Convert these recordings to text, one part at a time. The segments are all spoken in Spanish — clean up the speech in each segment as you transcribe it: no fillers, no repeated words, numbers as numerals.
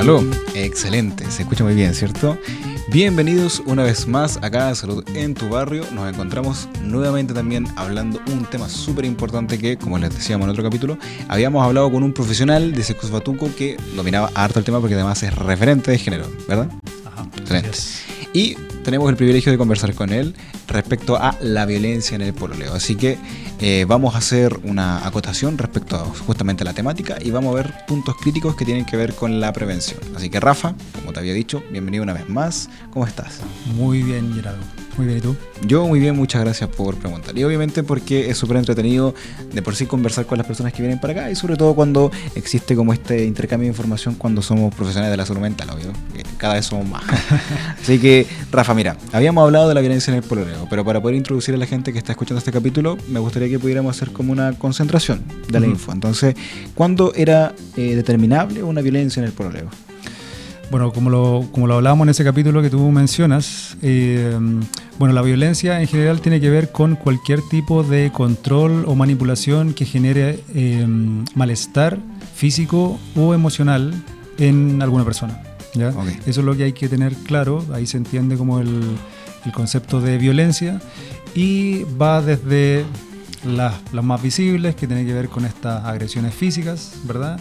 Aló, excelente, se escucha muy bien, ¿cierto? Bienvenidos una vez más acá a Salud en tu Barrio. Nos encontramos nuevamente también hablando un tema súper importante que, como les decíamos en otro capítulo, habíamos hablado con un profesional de Secus Batuco que dominaba harto el tema porque además es referente de género, ¿verdad? Ajá, excelente. Y tenemos el privilegio de conversar con él respecto a la violencia en el pololeo. Así que vamos a hacer una acotación respecto a justamente la temática y vamos a ver puntos críticos que tienen que ver con la prevención. Así que Rafa, como te había dicho, bienvenido una vez más. ¿Cómo estás? Muy bien, Gerardo. Muy bien, ¿y tú? Yo muy bien, muchas gracias por preguntar. Y obviamente porque es súper entretenido de por sí conversar con las personas que vienen para acá y sobre todo cuando existe como este intercambio de información cuando somos profesionales de la salud mental, obvio. Cada vez somos más. Así que, Rafa, mira, habíamos hablado de la violencia en el pololeo, pero para poder introducir a la gente que está escuchando este capítulo, me gustaría que pudiéramos hacer como una concentración de la info. Entonces, ¿cuándo era determinable una violencia en el pololeo? Bueno, como lo hablábamos en ese capítulo que tú mencionas, la violencia en general tiene que ver con cualquier tipo de control o manipulación que genere malestar físico o emocional en alguna persona, ¿ya? Okay. Eso es lo que hay que tener claro. Ahí se entiende como el concepto de violencia y va desde las más visibles, que tienen que ver con estas agresiones físicas, ¿verdad?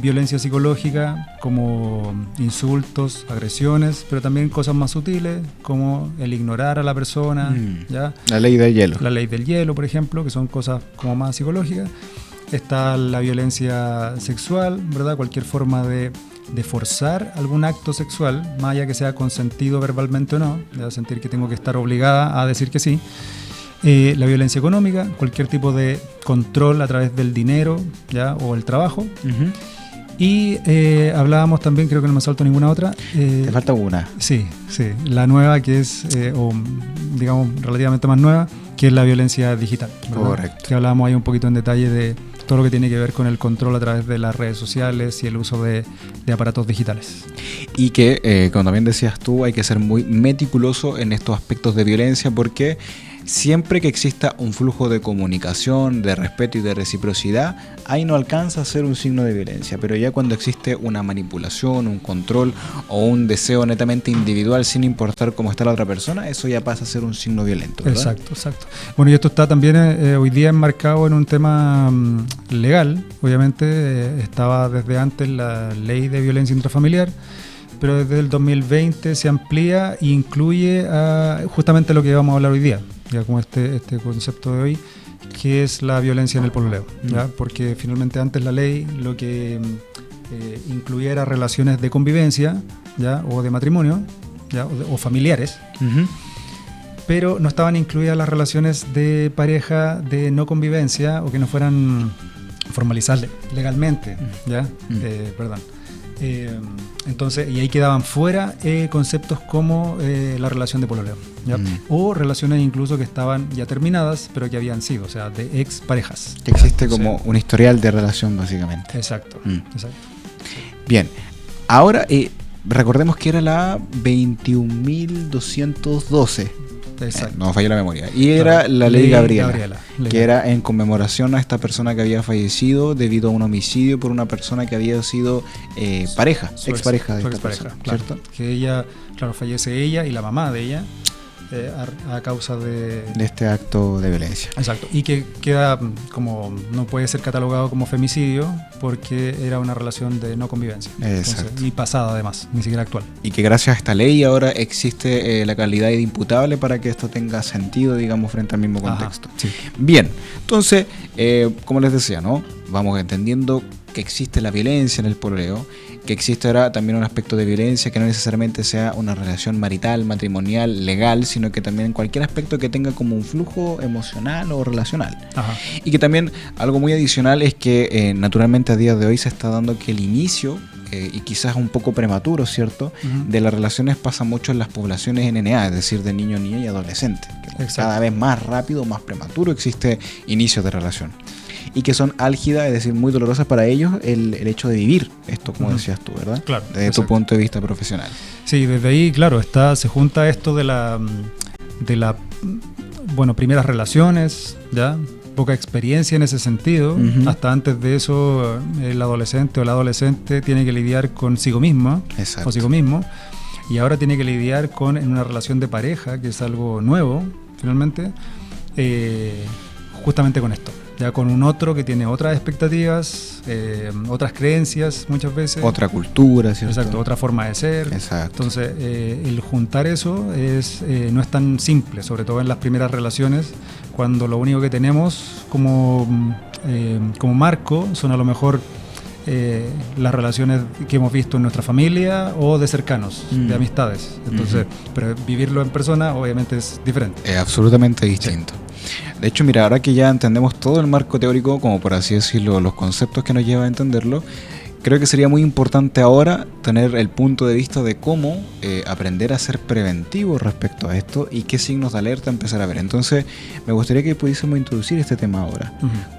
Violencia psicológica como insultos, agresiones, pero también cosas más sutiles como el ignorar a la persona, ¿ya? La ley del hielo. La ley del hielo, por ejemplo, que son cosas como más psicológicas. Está la violencia sexual, ¿verdad? Cualquier forma de forzar algún acto sexual, más allá que sea consentido verbalmente o no, de sentir que tengo que estar obligada a decir que sí. La violencia económica, cualquier tipo de control a través del dinero, ¿ya? O el trabajo. Uh-huh. Y hablábamos también, creo que no me salto ninguna otra. Te falta una. Sí, la nueva que es, digamos, relativamente más nueva, que es la violencia digital, ¿verdad? Correcto. Que hablábamos ahí un poquito en detalle de todo lo que tiene que ver con el control a través de las redes sociales y el uso de aparatos digitales. Y que, como también decías tú, hay que ser muy meticuloso en estos aspectos de violencia porque siempre que exista un flujo de comunicación, de respeto y de reciprocidad, ahí no alcanza a ser un signo de violencia. Pero ya cuando existe una manipulación, un control o un deseo netamente individual sin importar cómo está la otra persona, eso ya pasa a ser un signo violento, ¿verdad? Exacto. Bueno, y esto está también hoy día enmarcado en un tema legal. Obviamente estaba desde antes la ley de violencia intrafamiliar, pero desde el 2020 se amplía e incluye justamente lo que vamos a hablar hoy día, ya como este concepto de hoy, que es la violencia en el pololeo, ¿ya? Porque finalmente antes la ley lo que incluía era relaciones de convivencia, ¿ya? O de matrimonio, ¿ya? O familiares, uh-huh. Pero no estaban incluidas las relaciones de pareja de no convivencia o que no fueran formalizadas legalmente, ¿ya? Perdón. Entonces, y ahí quedaban fuera conceptos como la relación de pololeo, ¿ya? O relaciones incluso que estaban ya terminadas, pero que habían sido, o sea, de ex parejas. Que existe como un historial de relación, básicamente. Exacto. Bien, ahora recordemos que era la 21.212. No falló la memoria. Y era la ley Gabriela, que era en conmemoración a esta persona que había fallecido debido a un homicidio por una persona que había sido expareja de esta persona, claro. ¿cierto? Que ella, fallece ella y la mamá de ella a causa de este acto de violencia. Exacto. Y que queda como, no puede ser catalogado como femicidio porque era una relación de no convivencia. Exacto. Entonces, y pasada además, ni siquiera actual. Y que gracias a esta ley ahora existe la calidad de imputable para que esto tenga sentido, digamos, frente al mismo contexto. Ajá, sí. Bien, entonces, como les decía, ¿no? Vamos entendiendo que existe la violencia en el pololeo, que existe ahora también un aspecto de violencia que no necesariamente sea una relación marital, matrimonial, legal, sino que también en cualquier aspecto que tenga como un flujo emocional o relacional. Ajá. Y que también algo muy adicional es que naturalmente a día de hoy se está dando que el inicio, y quizás un poco prematuro, ¿cierto?, uh-huh. de las relaciones pasa mucho en las poblaciones NNA, es decir, de niño, niña y adolescente. Cada vez más rápido, más prematuro existe inicio de relación. Y que son álgidas, es decir, muy dolorosas para ellos el hecho de vivir esto, como decías tú, ¿verdad? Claro. Desde tu punto de vista profesional. Sí, desde ahí, claro, se junta esto de la primeras relaciones, ¿ya? poca experiencia en ese sentido. Hasta antes de eso, el adolescente o la adolescente tiene que lidiar consigo misma o consigo mismo, y ahora tiene que lidiar en una relación de pareja, que es algo nuevo, finalmente, justamente con esto. Ya con un otro que tiene otras expectativas, otras creencias muchas veces. Otra cultura, ¿cierto? Exacto, otra forma de ser. Exacto. Entonces, el juntar eso no es tan simple, sobre todo en las primeras relaciones, cuando lo único que tenemos como marco son a lo mejor las relaciones que hemos visto en nuestra familia o de cercanos, de amistades. Entonces, pero vivirlo en persona obviamente es diferente. Es absolutamente distinto. Sí. De hecho, mira, ahora que ya entendemos todo el marco teórico, como por así decirlo, los conceptos que nos lleva a entenderlo, creo que sería muy importante ahora tener el punto de vista de cómo aprender a ser preventivo respecto a esto y qué signos de alerta empezar a ver. Entonces, me gustaría que pudiésemos introducir este tema ahora.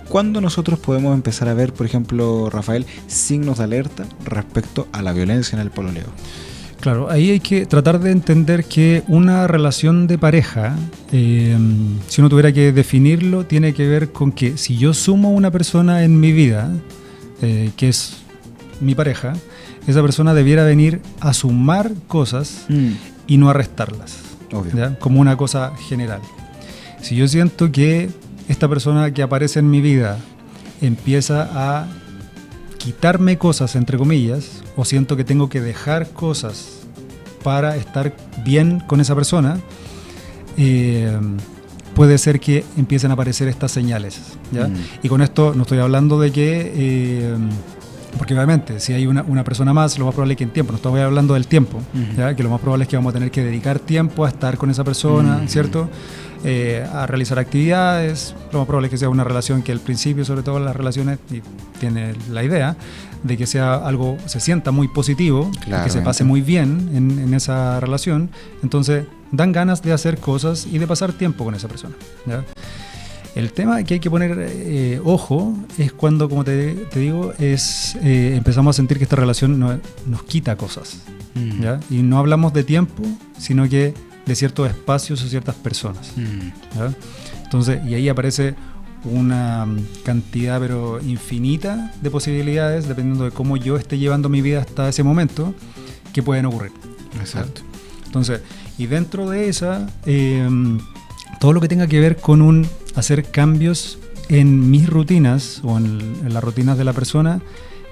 ¿Cuándo nosotros podemos empezar a ver, por ejemplo, Rafael, signos de alerta respecto a la violencia en el pololeo? Claro, ahí hay que tratar de entender que una relación de pareja, si uno tuviera que definirlo, tiene que ver con que si yo sumo una persona en mi vida, que es mi pareja, esa persona debiera venir a sumar cosas y no a restarlas, ¿ya? Como una cosa general. Si yo siento que esta persona que aparece en mi vida empieza a quitarme cosas, entre comillas, o siento que tengo que dejar cosas para estar bien con esa persona, puede ser que empiecen a aparecer estas señales, ¿ya? Y con esto no estoy hablando de que porque obviamente si hay una persona más, lo más probable es que en tiempo, no estoy hablando del tiempo, ¿ya? Que lo más probable es que vamos a tener que dedicar tiempo a estar con esa persona, ¿cierto? A realizar actividades. Lo más probable es que sea una relación que al principio, sobre todo en las relaciones, y tiene la idea de que sea algo, se sienta muy positivo, que se pase muy bien en esa relación. Entonces dan ganas de hacer cosas y de pasar tiempo con esa persona, ¿ya? El tema que hay que poner ojo es cuando, como te digo, empezamos a sentir que esta relación nos quita cosas, ¿ya? Y no hablamos de tiempo, sino que de ciertos espacios o ciertas personas, ¿ya? Entonces, y ahí aparece una cantidad pero infinita de posibilidades, dependiendo de cómo yo esté llevando mi vida hasta ese momento, que pueden ocurrir. Exacto. ¿Ya? Entonces, y dentro de esa, todo lo que tenga que ver con hacer cambios en mis rutinas o en las rutinas de la persona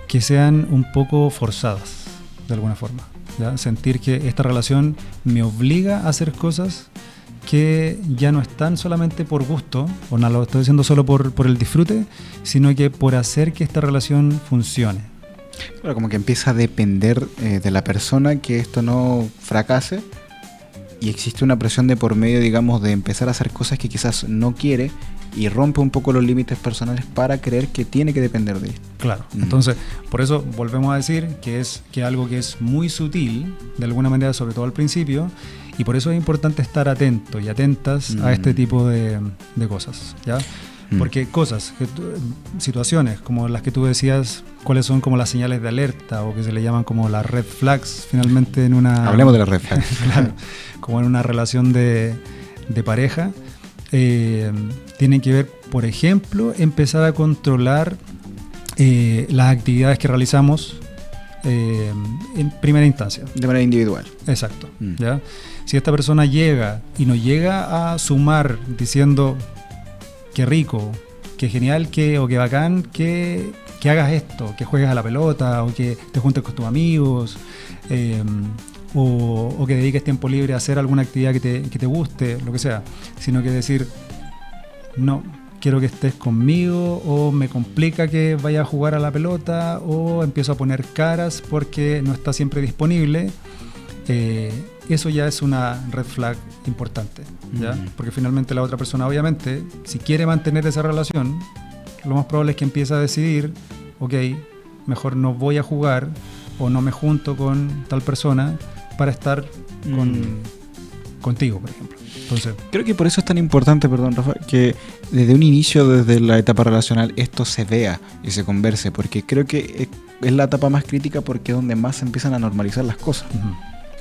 que sean un poco forzadas, de alguna forma, ¿ya? Sentir que esta relación me obliga a hacer cosas que ya no están solamente por gusto, o no lo estoy haciendo solo por el disfrute, sino que por hacer que esta relación funcione. Claro, como que empieza a depender de la persona que esto no fracase, y existe una presión de por medio, digamos, de empezar a hacer cosas que quizás no quiere y rompe un poco los límites personales para creer que tiene que depender de esto. Claro, entonces por eso volvemos a decir que algo que es muy sutil, de alguna manera, sobre todo al principio, y por eso es importante estar atento y atentas a este tipo de cosas, ¿ya? Porque situaciones como las que tú decías, cuáles son como las señales de alerta o que se le llaman como las red flags finalmente en una... Hablemos de las red flags. Claro, como en una relación de pareja, tienen que ver, por ejemplo, empezar a controlar las actividades que realizamos en primera instancia. De manera individual. Exacto, ¿ya? Si esta persona llega y nos llega a sumar diciendo qué rico, qué genial, o qué bacán, que hagas esto, que juegues a la pelota, o que te juntes con tus amigos, o que dediques tiempo libre a hacer alguna actividad que te guste, lo que sea, sino que decir, no, quiero que estés conmigo, o me complica que vaya a jugar a la pelota, o empiezo a poner caras porque no está siempre disponible. Eso ya es una red flag importante, ¿ya? Porque finalmente la otra persona, obviamente, si quiere mantener esa relación, lo más probable es que empiece a decidir, ok, mejor no voy a jugar o no me junto con tal persona para estar contigo, por ejemplo. Entonces, creo que por eso es tan importante, perdón, Rafa, que desde un inicio, desde la etapa relacional, esto se vea y se converse, porque creo que es la etapa más crítica porque es donde más se empiezan a normalizar las cosas.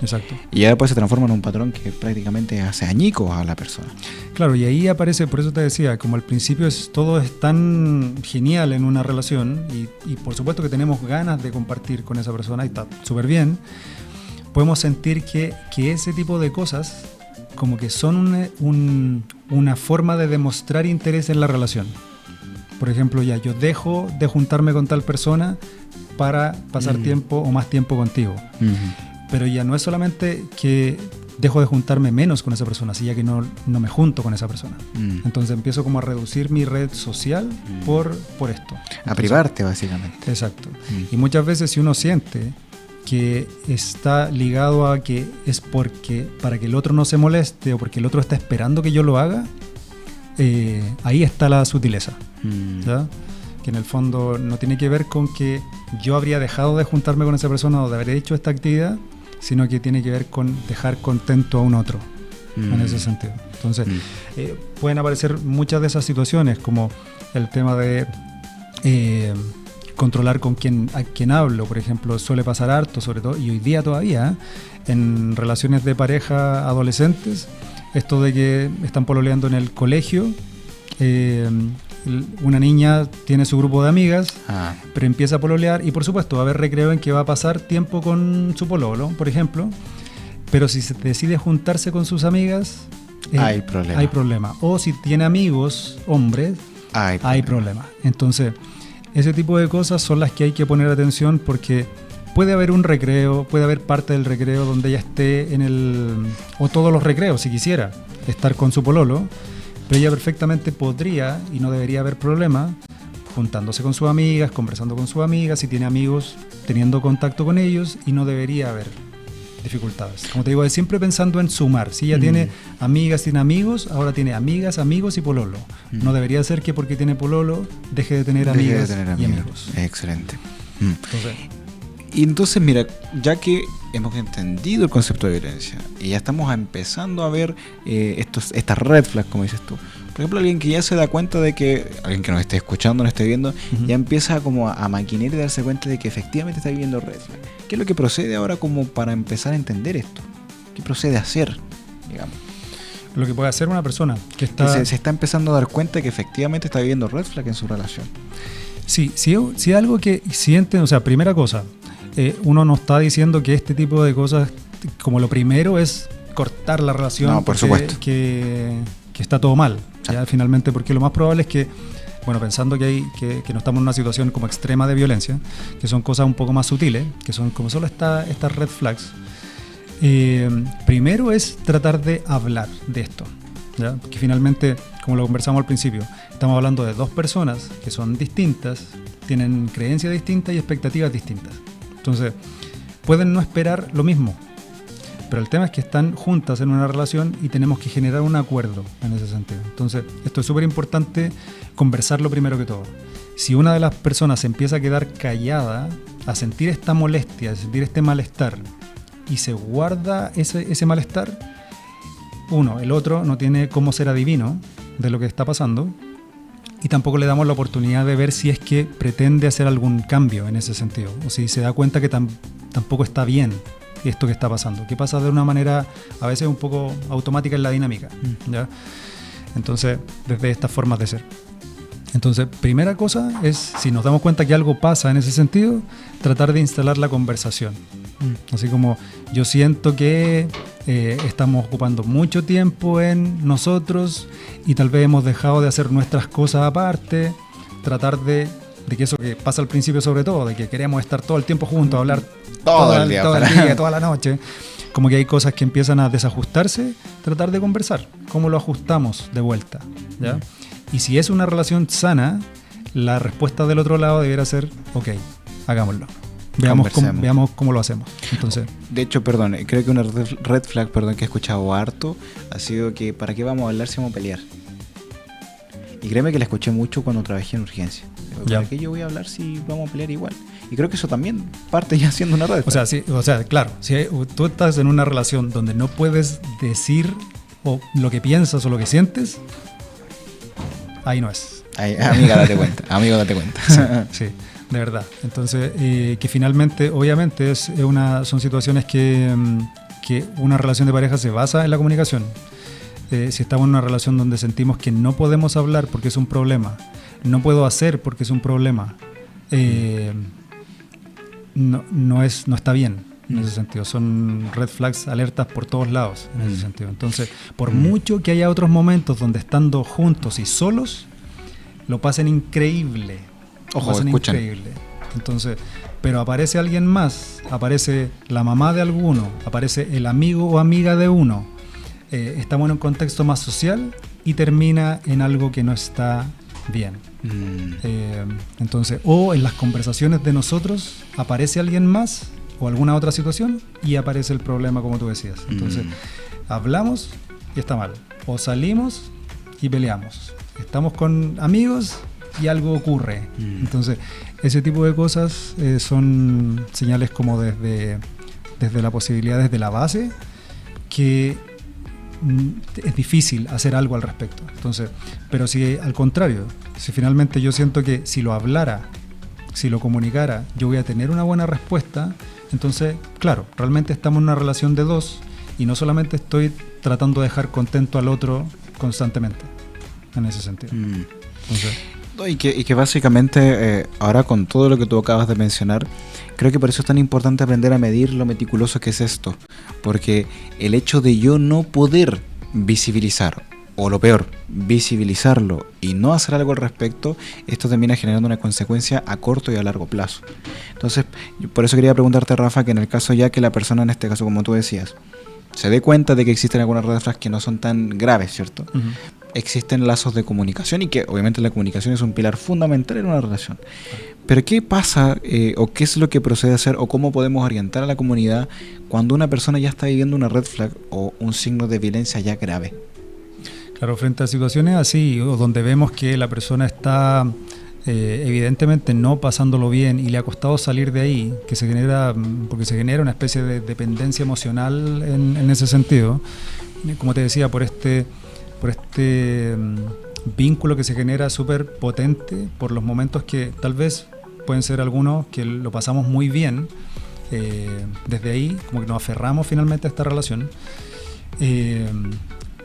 Exacto. Y ya después se transforma en un patrón que prácticamente hace añicos a la persona. Claro, y ahí aparece, por eso te decía, como al principio todo es tan genial en una relación y por supuesto que tenemos ganas de compartir con esa persona y está súper bien, podemos sentir que ese tipo de cosas como que son una forma de demostrar interés en la relación. Por ejemplo, ya yo dejo de juntarme con tal persona para pasar tiempo o más tiempo contigo. Pero ya no es solamente que dejo de juntarme menos con esa persona, sino ya que no me junto con esa persona. Entonces empiezo como a reducir mi red social por esto. A privarte, básicamente. Exacto. Y muchas veces si uno siente que está ligado a que es porque para que el otro no se moleste o porque el otro está esperando que yo lo haga, ahí está la sutileza, ¿ya? Que en el fondo no tiene que ver con que yo habría dejado de juntarme con esa persona o de haber hecho esta actividad, sino que tiene que ver con dejar contento a un otro, en ese sentido. Entonces, pueden aparecer muchas de esas situaciones, como el tema de controlar a quién hablo, por ejemplo, suele pasar harto, sobre todo, y hoy día todavía, en relaciones de pareja adolescentes, esto de que están pololeando en el colegio, una niña tiene su grupo de amigas, pero empieza a pololear y por supuesto va a haber recreo en que va a pasar tiempo con su pololo, por ejemplo, pero si se decide juntarse con sus amigas, hay problema. O si tiene amigos, hombres, hay problema. Entonces, ese tipo de cosas son las que hay que poner atención porque puede haber un recreo, puede haber parte del recreo donde ella esté o todos los recreos, si quisiera, estar con su pololo, pero ella perfectamente podría, y no debería haber problema, juntándose con sus amigas, conversando con sus amigas, si tiene amigos, teniendo contacto con ellos, y no debería haber dificultades. Como te digo, es siempre pensando en sumar. Si ella tiene amigas, tiene amigos, ahora tiene amigas, amigos y pololo. No debería ser que porque tiene pololo deje de tener amigas y amigos. Excelente. Entonces, mira, ya que hemos entendido el concepto de violencia y ya estamos empezando a ver estas red flags, como dices tú. Por ejemplo, alguien que ya se da cuenta de que, alguien que nos esté escuchando, nos esté viendo, ya empieza como a maquinar y darse cuenta de que efectivamente está viviendo red flags. ¿Qué es lo que procede ahora como para empezar a entender esto? ¿Qué procede a hacer, digamos? Lo que puede hacer una persona que se está empezando a dar cuenta de que efectivamente está viviendo red flag en su relación. Sí, si algo que sienten, o sea, primera cosa, uno no está diciendo que este tipo de cosas, como lo primero es cortar la relación, no, por supuesto, que está todo mal, ¿ya? Finalmente, porque lo más probable es que, bueno, pensando que no estamos en una situación como extrema de violencia, que son cosas un poco más sutiles, que son como solo estas red flags, primero es tratar de hablar de esto, ¿ya? Porque finalmente, como lo conversamos al principio, estamos hablando de dos personas que son distintas, tienen creencias distintas y expectativas distintas. Entonces, pueden no esperar lo mismo, pero el tema es que están juntas en una relación y tenemos que generar un acuerdo en ese sentido. Entonces, esto es súper importante conversarlo primero que todo. Si una de las personas se empieza a quedar callada, a sentir esta molestia, a sentir este malestar, y se guarda ese malestar, el otro no tiene cómo ser adivino de lo que está pasando, y tampoco le damos la oportunidad de ver si es que pretende hacer algún cambio en ese sentido, o si se da cuenta que tampoco está bien esto que está pasando, que pasa de una manera a veces un poco automática en la dinámica, ¿ya? Entonces, desde estas formas de ser. Entonces, primera cosa es, si nos damos cuenta que algo pasa en ese sentido, tratar de instalar la conversación. Así como yo siento que estamos ocupando mucho tiempo en nosotros y tal vez hemos dejado de hacer nuestras cosas aparte, tratar de que eso que pasa al principio sobre todo, de que queremos estar todo el tiempo juntos, hablar todo el día, toda la noche, como que hay cosas que empiezan a desajustarse, tratar de conversar, cómo lo ajustamos de vuelta, ¿ya? Y si es una relación sana, la respuesta del otro lado debería ser, ok, hagámoslo. Veamos cómo lo hacemos. Entonces, de hecho, perdón, creo que una red flag, que he escuchado harto, ha sido que ¿para qué vamos a hablar si vamos a pelear? Y créeme que la escuché mucho cuando trabajé en urgencia. ¿Para qué yo voy a hablar si vamos a pelear igual? Y creo que eso también parte ya siendo una red flag. O sea, claro, si tú estás en una relación donde no puedes decir lo que piensas o lo que sientes, ahí no es. Amiga, date cuenta. Amigo, date cuenta. Sí, de verdad. Entonces, que finalmente, obviamente, son situaciones que porque una relación de pareja se basa en la comunicación. Si estamos en una relación donde sentimos que no podemos hablar porque es un problema, no puedo hacer porque es un problema, no está bien en ese sentido. Son red flags, alertas por todos lados en ese sentido. Entonces, por mucho que haya otros momentos donde estando juntos y solos, lo pasen increíble. Ojo, escuchan. Increíble. Entonces, pero aparece alguien más, aparece la mamá de alguno, aparece el amigo o amiga de uno. Estamos en un contexto más social y termina en algo que no está bien. Entonces, o en las conversaciones de nosotros aparece alguien más o alguna otra situación y aparece el problema, como tú decías. Entonces, hablamos y está mal. O salimos y peleamos. Estamos con amigos y algo ocurre. Entonces, ese tipo de cosas son señales como desde la posibilidad, desde la base, que es difícil hacer algo al respecto. Entonces, pero si al contrario, si finalmente yo siento que si lo hablara, si lo comunicara, yo voy a tener una buena respuesta, entonces, claro, realmente estamos en una relación de dos y no solamente estoy tratando de dejar contento al otro constantemente, en ese sentido. Entonces, y que básicamente, ahora con todo lo que tú acabas de mencionar, creo que por eso es tan importante aprender a medir lo meticuloso que es esto. Porque el hecho de yo no poder visibilizar, o lo peor, visibilizarlo y no hacer algo al respecto, esto termina generando una consecuencia a corto y a largo plazo. Entonces, por eso quería preguntarte, Rafa, que en el caso ya que la persona, en este caso, como tú decías, se dé cuenta de que existen algunas red flags que no son tan graves, ¿cierto? Existen lazos de comunicación y que obviamente la comunicación es un pilar fundamental en una relación. Pero ¿qué pasa o qué es lo que procede a hacer o cómo podemos orientar a la comunidad cuando una persona ya está viviendo una red flag o un signo de violencia ya grave? Claro, frente a situaciones así, o donde vemos que la persona está evidentemente no pasándolo bien y le ha costado salir de ahí, porque se genera una especie de dependencia emocional en ese sentido, como te decía, por este vínculo que se genera súper potente, por los momentos que tal vez pueden ser algunos que lo pasamos muy bien, desde ahí como que nos aferramos finalmente a esta relación,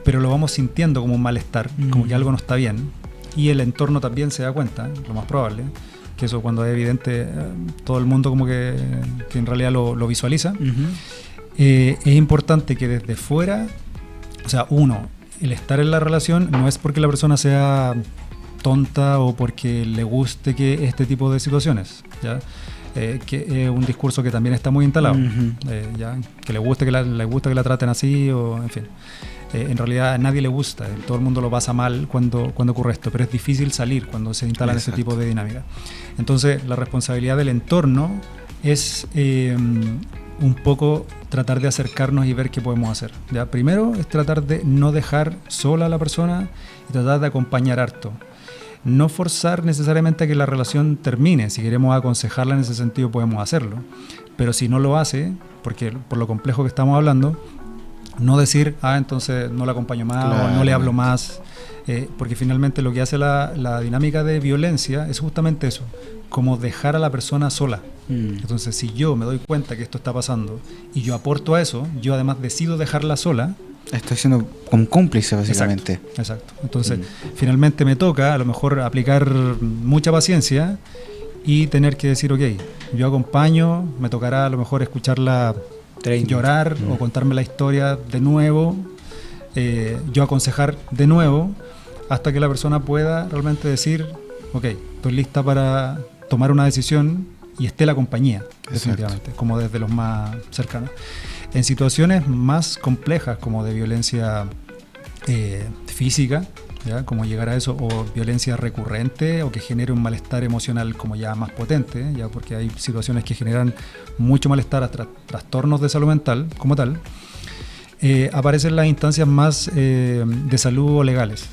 pero lo vamos sintiendo como un malestar, como que algo no está bien, y el entorno también se da cuenta, lo más probable, que eso cuando es evidente, todo el mundo como que en realidad lo visualiza. Es importante que desde fuera, o sea, el estar en la relación no es porque la persona sea tonta o porque le guste que este tipo de situaciones, ¿ya? Que es un discurso que también está muy instalado, ¿ya? Que le gusta que la traten así, o en fin. En realidad a nadie le gusta, todo el mundo lo pasa mal cuando ocurre esto, pero es difícil salir cuando se instalan ese tipo de dinámica. Entonces, la responsabilidad del entorno es un poco tratar de acercarnos y ver qué podemos hacer, ¿ya? Primero es tratar de no dejar sola a la persona y tratar de acompañar harto. No forzar necesariamente a que la relación termine. Si queremos aconsejarla en ese sentido podemos hacerlo, pero si no lo hace, porque por lo complejo que estamos hablando, no decir, entonces no la acompaño más, claro, o no le hablo más, porque finalmente lo que hace la dinámica de violencia es justamente eso, como dejar a la persona sola. Entonces, si yo me doy cuenta que esto está pasando y yo aporto a eso, yo además decido dejarla sola, estoy siendo un cómplice, básicamente. Exacto. Entonces, finalmente me toca a lo mejor aplicar mucha paciencia y tener que decir, ok, yo acompaño, me tocará a lo mejor escucharla llorar o contarme la historia de nuevo, yo aconsejar de nuevo, hasta que la persona pueda realmente decir, ok, estoy lista para tomar una decisión y esté la compañía, definitivamente, como desde los más cercanos. En situaciones más complejas como de violencia física, ¿ya? Como llegar a eso, o violencia recurrente o que genere un malestar emocional como ya más potente, ya, porque hay situaciones que generan mucho malestar, trastornos de salud mental como tal, aparecen las instancias más de salud o legales,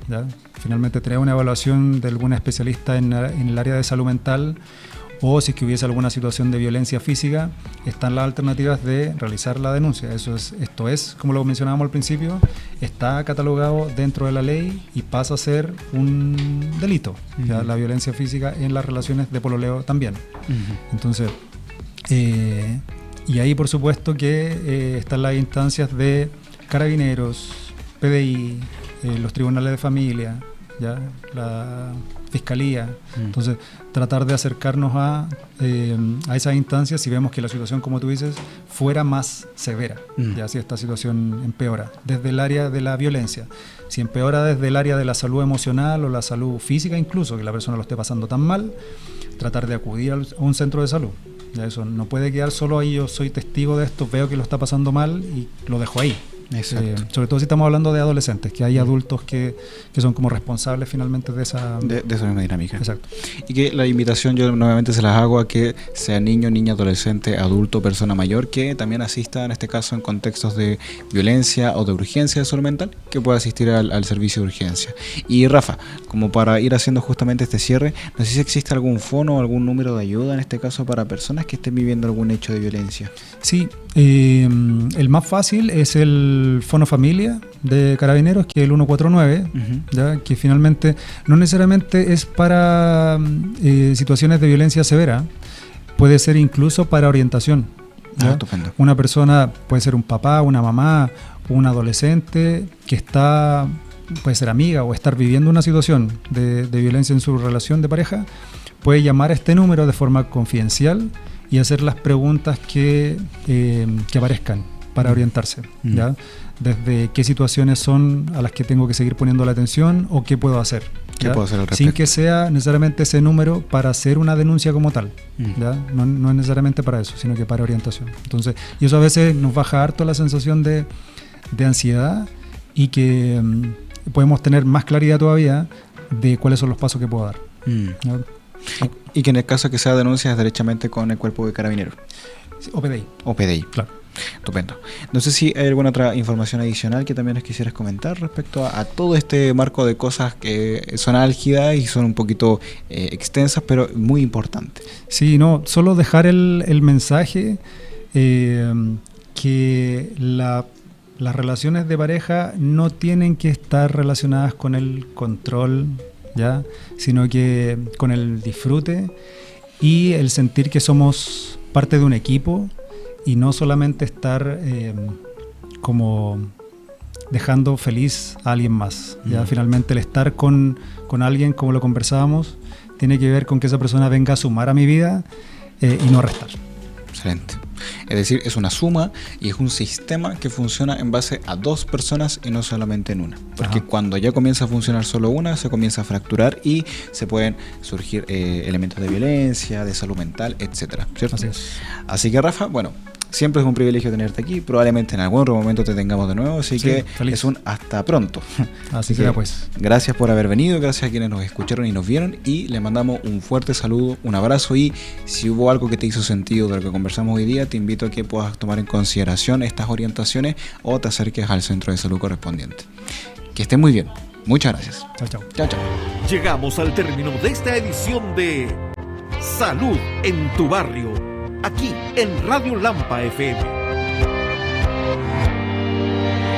¿ya? Finalmente tener una evaluación de alguna especialista en el área de salud mental, o si es que hubiese alguna situación de violencia física, están las alternativas de realizar la denuncia. Esto es, como lo mencionábamos al principio, está catalogado dentro de la ley y pasa a ser un delito, ¿ya? La violencia física en las relaciones de pololeo también. Entonces, Y ahí, por supuesto, que están las instancias de Carabineros, PDI, los tribunales de familia, ¿ya? La Fiscalía. Entonces, tratar de acercarnos a esas instancias si vemos que la situación, como tú dices, fuera más severa, ya si esta situación empeora desde el área de la violencia. Si empeora desde el área de la salud emocional o la salud física incluso, que la persona lo esté pasando tan mal, tratar de acudir a un centro de salud. Ya eso no puede quedar solo ahí, yo soy testigo de esto, veo que lo está pasando mal y lo dejo ahí. Sobre todo si estamos hablando de adolescentes, que hay adultos que son como responsables finalmente de esa misma dinámica. Exacto. Y que la invitación yo nuevamente se las hago a que sea niño, niña, adolescente, adulto, persona mayor, que también asista en este caso en contextos de violencia o de urgencia de salud mental, que pueda asistir al servicio de urgencia. Y Rafa, como para ir haciendo justamente este cierre, no sé si existe algún fono o algún número de ayuda en este caso para personas que estén viviendo algún hecho de violencia. Sí, el más fácil es el Fono Familia de Carabineros, que es el 149, ¿ya? Que finalmente no necesariamente es para situaciones de violencia severa, puede ser incluso para orientación. Estupendo. Una persona puede ser un papá, una mamá, un adolescente que está, puede ser amiga o estar viviendo una situación de violencia en su relación de pareja, puede llamar a este número de forma confidencial y hacer las preguntas que aparezcan para orientarse, ¿ya? Desde qué situaciones son a las que tengo que seguir poniendo la atención o qué puedo hacer, ¿ya? ¿Qué puedo hacer al respecto? Sin que sea necesariamente ese número para hacer una denuncia como tal, ¿ya? No es necesariamente para eso, sino que para orientación. Entonces, y eso a veces nos baja harto la sensación de ansiedad y que podemos tener más claridad todavía de cuáles son los pasos que puedo dar. ¿Ya? Y que en el caso que sea denuncia es derechamente con el cuerpo de Carabineros. O PDI. O PDI. Claro. Estupendo. No sé si hay alguna otra información adicional que también nos quisieras comentar respecto a todo este marco de cosas que son álgidas y son un poquito extensas, pero muy importantes. Sí, no, solo dejar el mensaje que las relaciones de pareja no tienen que estar relacionadas con el control, ¿ya? Sino que con el disfrute y el sentir que somos parte de un equipo y no solamente estar como dejando feliz a alguien más. ¿Ya? Finalmente el estar con alguien, como lo conversábamos, tiene que ver con que esa persona venga a sumar a mi vida y no a restar. Excelente. Es decir, es una suma y es un sistema que funciona en base a dos personas y no solamente en una. Porque cuando ya comienza a funcionar solo una, se comienza a fracturar y se pueden surgir elementos de violencia, de salud mental, etcétera, ¿cierto? Así que Rafa, bueno, siempre es un privilegio tenerte aquí. Probablemente en algún otro momento te tengamos de nuevo, así que feliz. Es un hasta pronto. Así será pues. Gracias por haber venido, gracias a quienes nos escucharon y nos vieron y le mandamos un fuerte saludo, un abrazo y si hubo algo que te hizo sentido de lo que conversamos hoy día, te invito a que puedas tomar en consideración estas orientaciones o te acerques al centro de salud correspondiente. Que estén muy bien. Muchas gracias. Chao, chao. Chao, chao. Llegamos al término de esta edición de Salud en tu Barrio, aquí en Radio Lampa FM.